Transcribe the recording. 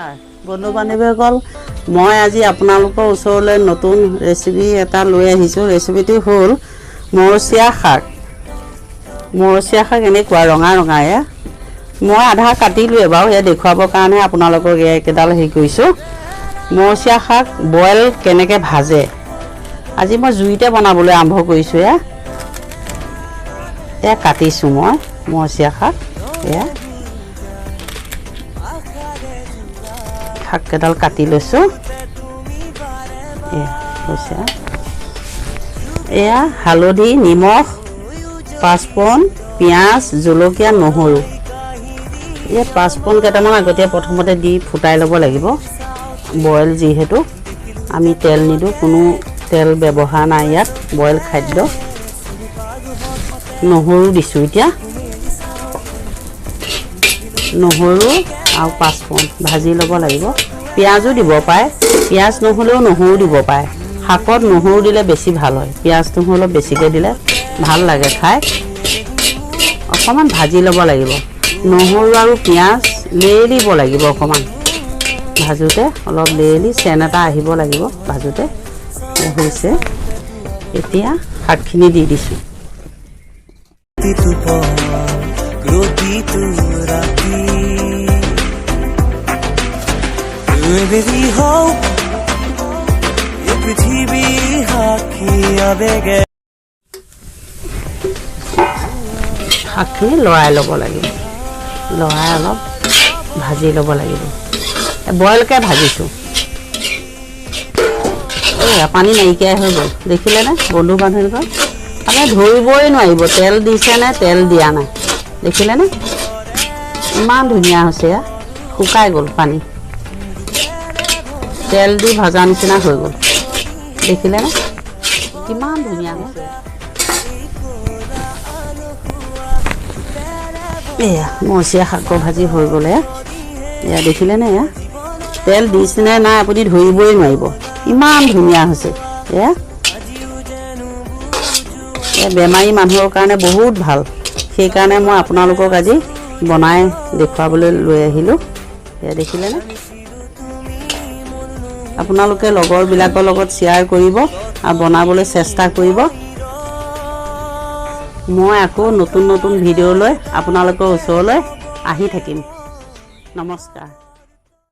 নমস্কাৰ বন্ধু বান্ধৱীসকল মই আজি আপোনালোকৰ ওচৰলৈ নতুন ৰেচিপি এটা লৈ আহিছোঁ ৰেচিপিটো হ'ল মৰচিয়া শাক এনেকুৱা ৰঙা ৰঙা এয়া মই আধা কাটিলোঁ বাৰু এয়া দেখুৱাবৰ কাৰণে আপোনালোকক একেডাল হেৰি কৰিছোঁ মৰচিয়া শাক বইল কেনেকৈ ভাজে আজি মই জুইতে বনাবলৈ আৰম্ভ কৰিছোঁ এয়া কাটিছোঁ মই মৰচিয়া শাক এয়া শাককেইডাল কাটি লৈছোঁ এয়া হালধি নিমখ পাঁচফোৰণ পিঁয়াজ জলকীয়া নহৰু এই পাঁচফোৰণ কেইটামান আগতীয়া প্ৰথমতে দি ফুটাই ল'ব লাগিব বইল যিহেতু আমি তেল নিদিওঁ কোনো তেল ব্যৱহাৰ নাই ইয়াত বইল খাদ্য নহৰু দিছোঁ এতিয়া নহৰু আৰু পাঁচফোৰণ ভাজি ল'ব লাগিব পিঁয়াজো দিব পাৰে পিঁয়াজ নহ'লেও নহৰু দিব পাৰে শাকত নহৰু দিলে বেছি ভাল হয় পিঁয়াজ নহৰু অলপ বেছিকৈ দিলে ভাল লাগে খাই অকণমান ভাজি ল'ব লাগিব নহৰু আৰু পিঁয়াজ লেৰেলিব লাগিব অকণমান ভাজোঁতে অলপ লেৰেলি চেন এটা আহিব লাগিব ভাজোঁতে হৈছে এতিয়া শাকখিনি দি দিছোঁ শাকখিনি লৰাই ল'ব লাগিব লৰাই অলপ ভাজি ল'ব লাগিব বইলকৈ ভাজিছোঁ এয়া পানী নাইকিয়াই হৈ গ'ল দেখিলেনে বন্ধু বান্ধৱীসকল আপুনি ধৰিবই নোৱাৰিব তেল দিছেনে তেল দিয়া নাই দেখিলেনে ইমান ধুনীয়া হৈছে এয়া শুকাই গ'ল পানী তেল দি ভজা নিচিনা হৈ গ'ল দেখিলেনে কিমান ধুনীয়া হৈছে এয়া মৰচিয়া শাকৰ ভাজি হৈ গ'লে এয়া দেখিলেনে এয়া তেল দিছেনে নাই আপুনি ধৰিবই নোৱাৰিব ইমান ধুনীয়া হৈছে এয়া বেমাৰী মানুহৰ কাৰণে বহুত ভাল সেইকাৰণে মই আপোনালোকক আজি বনাই দেখুৱাবলৈ লৈ আহিলোঁ এয়া দেখিলেনে আপোনালোকে লগৰবিলাকৰ লগত শ্বেয়াৰ কৰিব আৰু বনাবলৈ চেষ্টা কৰিব মই আকৌ নতুন নতুন ভিডিঅ' লৈ আপোনালোকৰ ওচৰলৈ আহি থাকিম নমস্কাৰ